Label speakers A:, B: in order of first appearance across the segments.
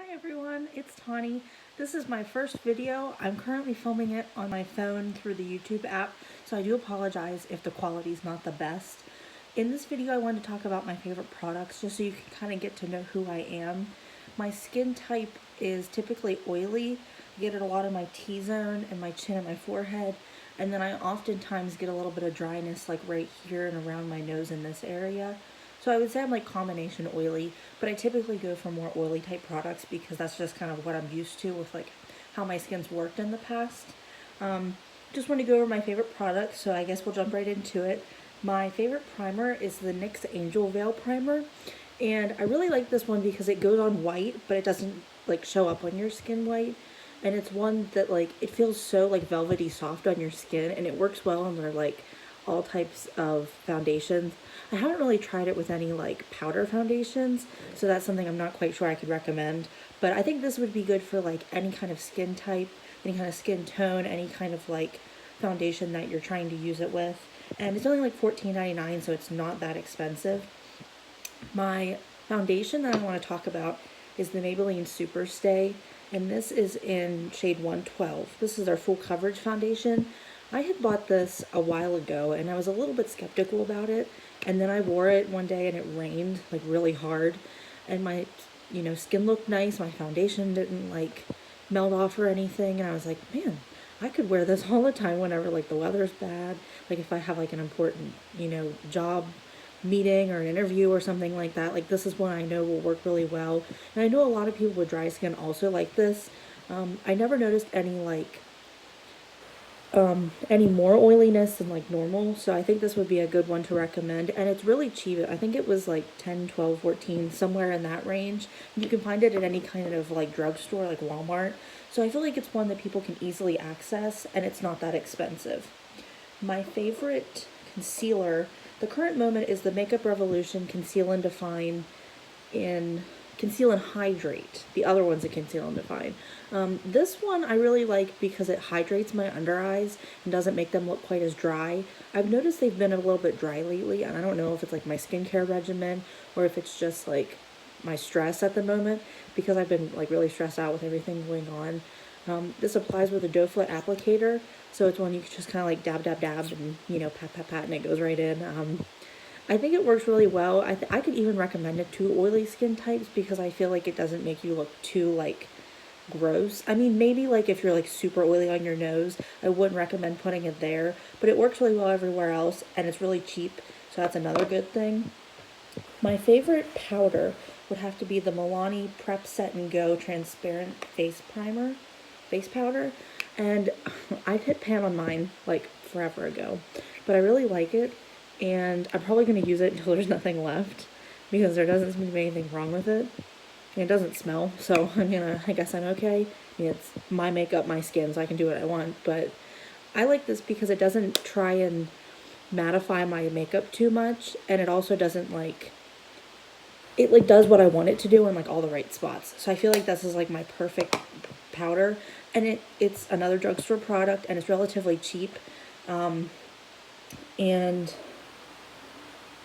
A: Hi everyone, it's Tawny. This is my first video. I'm currently filming it on my phone through the YouTube app, so I do apologize if the quality is not the best. In this video, I wanted to talk about my favorite products just so you can kind of get to know who I am. My skin type is typically oily. I get it a lot in my T-zone and my chin and my forehead, and then I oftentimes get a little bit of dryness like right here and around my nose in this area. So I would say I'm like combination oily, but I typically go for more oily type products because that's just kind of what I'm used to with like how my skin's worked in the past. Just want to go over my favorite products, so I guess we'll jump right into it. My favorite primer is the NYX Angel Veil Primer, and I really like this one because it goes on white, but it doesn't like show up on your skin white. And it's one that like, it feels so like velvety soft on your skin, and it works well under like all types of foundations. I haven't really tried it with any like powder foundations, so that's something I'm not quite sure I could recommend. But I think this would be good for like any kind of skin type, any kind of skin tone, any kind of like foundation that you're trying to use it with. And it's only like $14.99, so it's not that expensive. My foundation that I want to talk about is the Maybelline Superstay, and this is in shade 112. This is our full coverage foundation. I had bought this a while ago and I was a little bit skeptical about it, and then I wore it one day and it rained like really hard, and my skin looked nice, my foundation didn't like melt off or anything, and I was like, man, I could wear this all the time whenever like the weather's bad, like if I have like an important job meeting or an interview or something like that. Like this is one I know will work really well, and I know a lot of people with dry skin also like this. I never noticed any more oiliness than like normal, so I think this would be a good one to recommend. And it's really cheap. I think it was like 10, 12, 14, somewhere in that range. You can find it at any kind of like drugstore like Walmart, so I feel like it's one that people can easily access and it's not that expensive. My favorite concealer, the current moment, is the Makeup Revolution Conceal and Define in Conceal and Hydrate. The other one's a Conceal and Define. This one I really like because it hydrates my under eyes and doesn't make them look quite as dry. I've noticed they've been a little bit dry lately, and I don't know if it's like my skincare regimen or if it's just like my stress at the moment, because I've been like really stressed out with everything going on. This applies with a doe foot applicator, so it's one you can just kind of like dab, dab, dab, and pat, pat, pat, and it goes right in. I think it works really well. I could even recommend it to oily skin types because I feel like it doesn't make you look too like gross. I mean, maybe like if you're like super oily on your nose, I wouldn't recommend putting it there, but it works really well everywhere else, and it's really cheap, so that's another good thing. My favorite powder would have to be the Milani Prep+Set+Go Transparent Face Powder, and I hit pan on mine like forever ago, but I really like it, and I'm probably going to use it until there's nothing left because there doesn't seem to be anything wrong with it. And it doesn't smell, so I guess I'm okay. I mean, it's my makeup, my skin, so I can do what I want, but I like this because it doesn't try and mattify my makeup too much, and it also doesn't like, it like does what I want it to do in like all the right spots. So I feel like this is like my perfect powder, and it's another drugstore product, and it's relatively cheap, and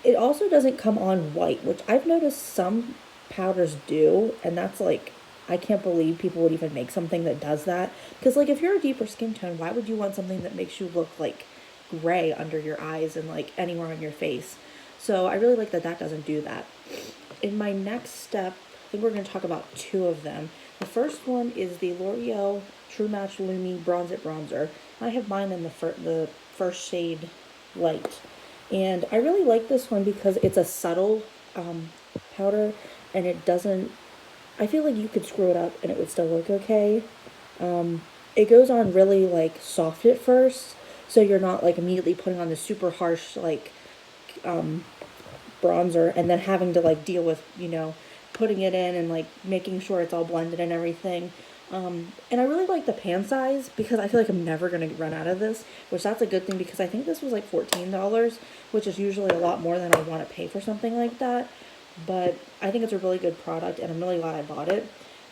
A: it also doesn't come on white, which I've noticed some powders do, and that's like, I can't believe people would even make something that does that, because like if you're a deeper skin tone, why would you want something that makes you look like gray under your eyes and like anywhere on your face? So I really like that that doesn't do that. In my next step, I think we're going to talk about two of them. The first one is the L'Oreal True Match Lumi Bronze It Bronzer. I have mine in the first shade Light, and I really like this one because it's a subtle powder, and it doesn't, I feel like you could screw it up and it would still look okay. It goes on really like soft at first, so you're not like immediately putting on the super harsh like bronzer and then having to like deal with putting it in and like making sure it's all blended and everything. And I really like the pan size because I feel like I'm never going to run out of this, which that's a good thing because I think this was like $14, which is usually a lot more than I want to pay for something like that. But I think it's a really good product, and I'm really glad I bought it.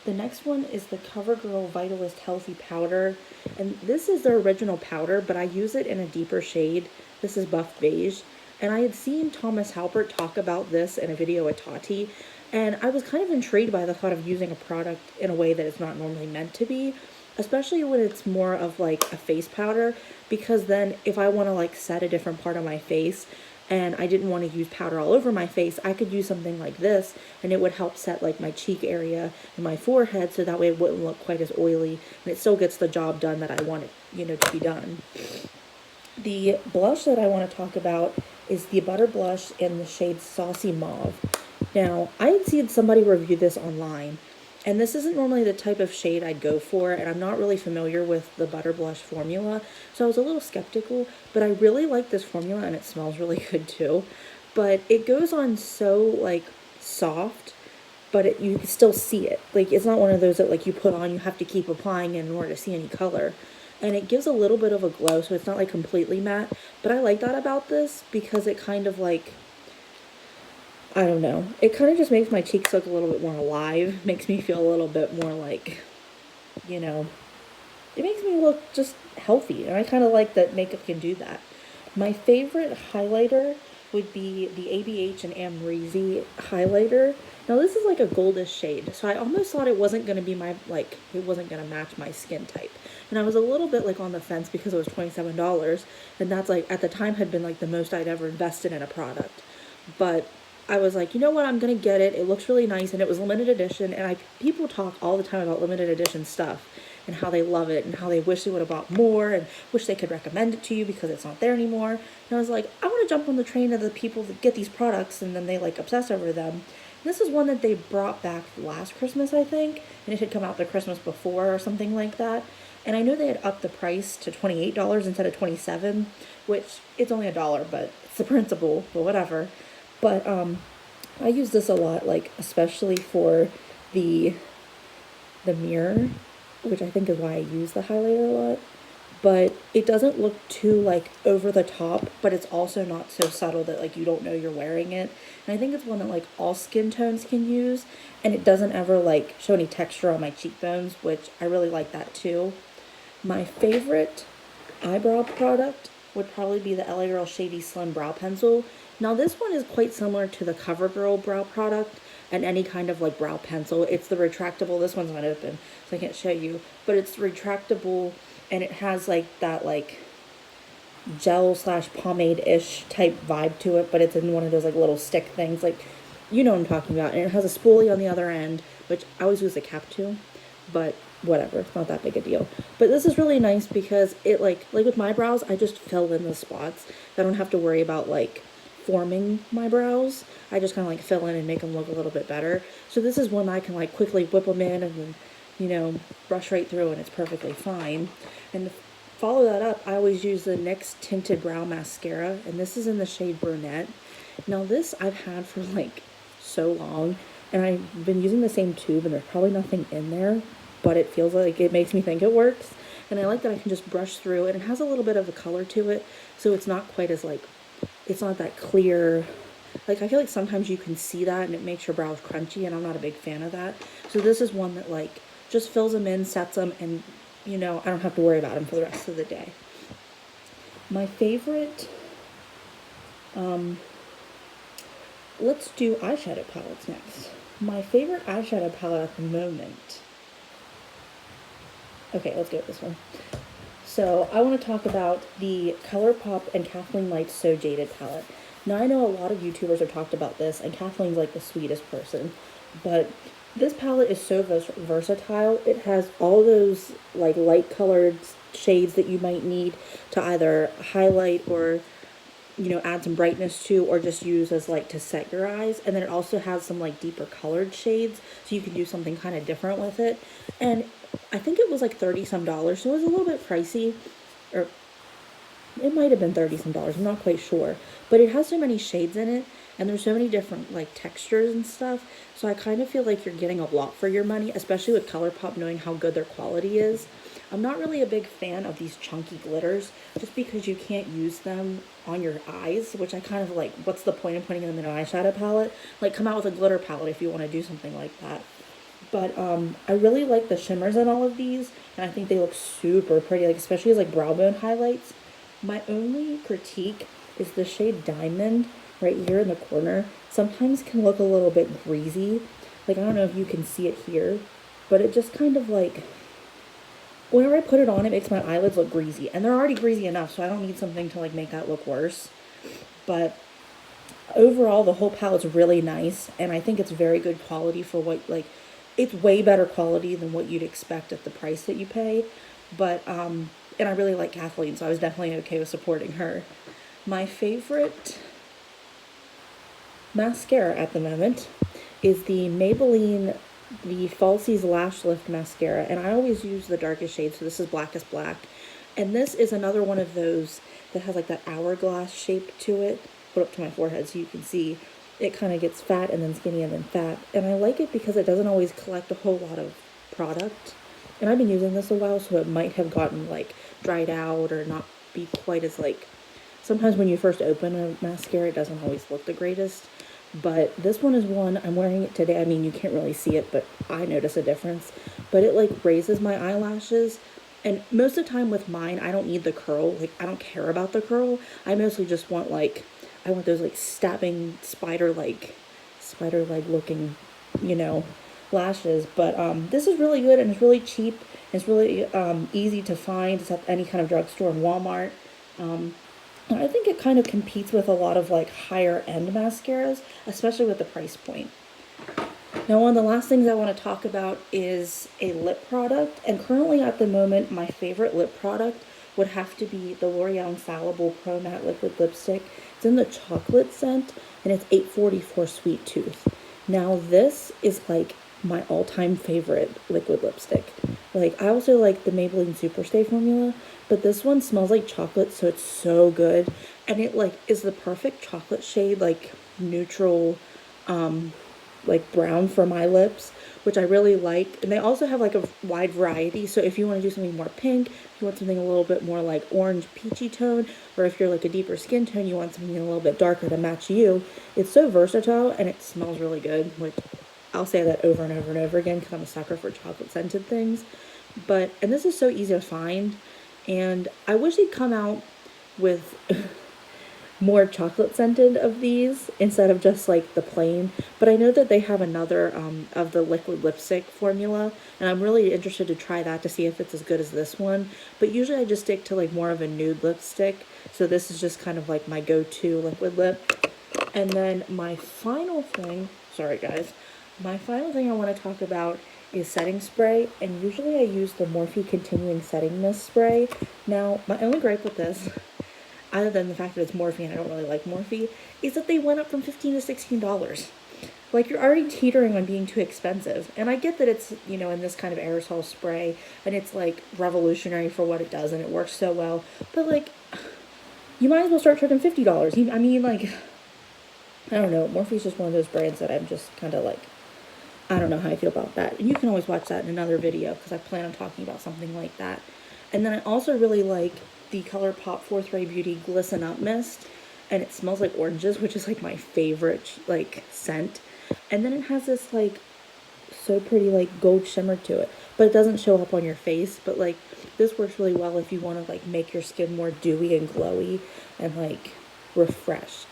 A: The next one is the Covergirl Vitalist Healthy Powder, and this is the original powder, but I use it in a deeper shade. This is Buff Beige, and I had seen Thomas Halpert talk about this in a video with Tati, And I was kind of intrigued by the thought of using a product in a way that it's not normally meant to be, especially when it's more of like a face powder, because then if I want to like set a different part of my face and I didn't want to use powder all over my face, I could use something like this and it would help set like my cheek area and my forehead, so that way it wouldn't look quite as oily and it still gets the job done that I want it, you know, to be done. The blush that I want to talk about is the Butter Blush in the shade Saucy Mauve. Now, I had seen somebody review this online, and this isn't normally the type of shade I'd go for, and I'm not really familiar with the Butter Blush formula, so I was a little skeptical, but I really like this formula, and it smells really good too. But it goes on so, like, soft, but you can still see it. Like, it's not one of those that, like, you put on, you have to keep applying in order to see any color. And it gives a little bit of a glow, so it's not, like, completely matte. But I like that about this because it kind of, like, I don't know. It kind of just makes my cheeks look a little bit more alive. Makes me feel a little bit more like, you know, it makes me look just healthy. And I kind of like that makeup can do that. My favorite highlighter would be the ABH and Amrezy Highlighter. Now this is like a goldish shade, so I almost thought it wasn't going to be my, like, it wasn't going to match my skin type. And I was a little bit like on the fence because it was $27, and that's like, at the time had been like the most I'd ever invested in a product. But I was like, you know what, I'm going to get it. It looks really nice, and it was limited edition, and people talk all the time about limited edition stuff and how they love it and how they wish they would have bought more and wish they could recommend it to you because it's not there anymore. And I was like, I want to jump on the train of the people that get these products and then they like obsess over them. This is one that they brought back last Christmas, I think, and it had come out the Christmas before or something like that. And I know they had upped the price to $28 instead of $27, which it's only $1, but it's the principle, but whatever. But I use this a lot, like especially for the mirror, which I think is why I use the highlighter a lot. But it doesn't look too like over the top, but it's also not so subtle that like you don't know you're wearing it. And I think it's one that like all skin tones can use, and it doesn't ever like show any texture on my cheekbones, which I really like that too. My favorite eyebrow product would probably be the LA Girl Shady Slim Brow Pencil. Now this one is quite similar to the Covergirl brow product and any kind of like brow pencil. It's the retractable, this one's not open so I can't show you, but it's retractable and it has like that like gel / pomade-ish type vibe to it, but it's in one of those like little stick things, like, you know what I'm talking about. And it has a spoolie on the other end, which I always use the cap to, but whatever, it's not that big a deal. But this is really nice because it like with my brows, I just fill in the spots. I don't have to worry about like forming my brows. I just kind of like fill in and make them look a little bit better. So this is one I can like quickly whip them in and then, you know, brush right through and it's perfectly fine. And to follow that up, I always use the NYX Tinted Brow Mascara, and this is in the shade Brunette. Now this I've had for like so long, and I've been using the same tube and there's probably nothing in there, but it feels like it makes me think it works. And I like that I can just brush through it, and it has a little bit of a color to it, so it's not quite as like, it's not that clear. Like I feel like sometimes you can see that and it makes your brows crunchy, and I'm not a big fan of that. So this is one that like just fills them in, sets them, and you know, I don't have to worry about them for the rest of the day. My favorite, let's do eyeshadow palettes next. My favorite eyeshadow palette at the moment. Okay, let's go with this one. So I want to talk about the Colourpop and KathleenLights So Jaded palette. Now I know a lot of YouTubers have talked about this, and Kathleen's like the sweetest person, but this palette is so versatile. It has all those like light colored shades that you might need to either highlight or, you know, add some brightness to, or just use as like to set your eyes. And then it also has some like deeper colored shades, so you can do something kind of different with it. And I think it was like $30 some, so it was a little bit pricey, or it might have been $30 some, I'm not quite sure. But it has so many shades in it, and there's so many different like textures and stuff, so I kind of feel like you're getting a lot for your money, especially with Colourpop, knowing how good their quality is. I'm not really a big fan of these chunky glitters, just because you can't use them on your eyes, which I kind of like, what's the point of putting them in an eyeshadow palette? Like, come out with a glitter palette if you want to do something like that. But I really like the shimmers in all of these, and I think they look super pretty, like especially as like brow bone highlights. My only critique is the shade Diamond. right here in the corner sometimes can look a little bit greasy. Like, I don't know if you can see it here, but it just kind of like, whenever I put it on, it makes my eyelids look greasy. And they're already greasy enough, so I don't need something to like make that look worse. But overall, the whole palette's really nice, and I think it's very good quality for what, like, it's way better quality than what you'd expect at the price that you pay. But, and I really like Kathleen, so I was definitely okay with supporting her. My favorite mascara at the moment is the Maybelline, the Falsies Lash Lift Mascara, and I always use the darkest shade, so this is Blackest Black. And this is another one of those that has like that hourglass shape to it. Put up to my forehead so you can see it kind of gets fat and then skinny and then fat. And I like it because it doesn't always collect a whole lot of product. And I've been using this a while, so it might have gotten like dried out or not be quite as like, sometimes when you first open a mascara, it doesn't always look the greatest. But this one is one, I'm wearing it today. I mean, you can't really see it, but I notice a difference. But it like raises my eyelashes. And most of the time with mine, I don't need the curl. Like, I don't care about the curl. I mostly just want like, I want those like stabbing spider-like looking, you know, lashes. But this is really good, and it's really cheap. It's really easy to find. It's at any kind of drugstore and Walmart. I think it kind of competes with a lot of like higher end mascaras, especially with the price point. Now, one of the last things I want to talk about is a lip product. And currently at the moment, my favorite lip product would have to be the L'Oreal Infallible Pro Matte Liquid Lipstick. It's in the chocolate scent, and it's $8.44 Sweet Tooth. Now, this is like my all-time favorite liquid lipstick. Like, I also like the Maybelline Superstay formula, but this one smells like chocolate, so it's so good. And it like is the perfect chocolate shade, like neutral, like brown for my lips, which I really like. And they also have like a wide variety, so if you want to do something more pink, if you want something a little bit more like orange peachy tone, or if you're like a deeper skin tone, you want something a little bit darker to match you. It's so versatile, and it smells really good, which I'll say that over and over and over again because I'm a sucker for chocolate scented things. But, and this is so easy to find, and I wish they'd come out with more chocolate scented of these instead of just like the plain. But I know that they have another of the liquid lipstick formula, and I'm really interested to try that to see if it's as good as this one. But usually I just stick to like more of a nude lipstick, so this is just kind of like my go-to liquid lip. And then my final thing, sorry guys, my final thing I want to talk about is setting spray, and usually I use the Morphe Continuing Setting Mist Spray. Now, my only gripe with this, other than the fact that it's Morphe and I don't really like Morphe, is that they went up from $15 to $16. Like, you're already teetering on being too expensive. And I get that it's, you know, in this kind of aerosol spray, and it's like revolutionary for what it does, and it works so well. But like, you might as well start charging $50. I mean, like, I don't know. Morphe's just one of those brands that I'm just kind of like, I don't know how I feel about that. And you can always watch that in another video because I plan on talking about something like that. And then I also really like the Colourpop 4th Ray Beauty Glisten Up Mist, and it smells like oranges, which is like my favorite like scent. And then it has this like so pretty like gold shimmer to it, but it doesn't show up on your face. But like, this works really well if you want to like make your skin more dewy and glowy and like refreshed.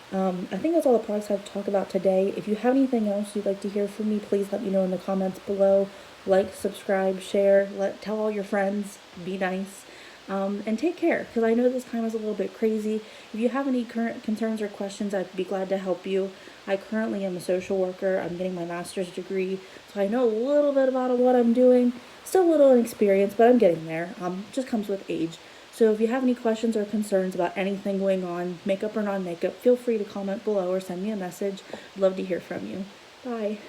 A: I think that's all the products I have to talk about today. If you have anything else you'd like to hear from me, please let me know in the comments below. Like, subscribe, share, tell all your friends, be nice, and take care, because I know this time is a little bit crazy. If you have any current concerns or questions, I'd be glad to help you. I currently am a social worker. I'm getting my master's degree, so I know a little bit about what I'm doing. Still a little inexperienced, but I'm getting there. Just comes with age. So if you have any questions or concerns about anything going on, makeup or non-makeup, feel free to comment below or send me a message. I'd love to hear from you. Bye.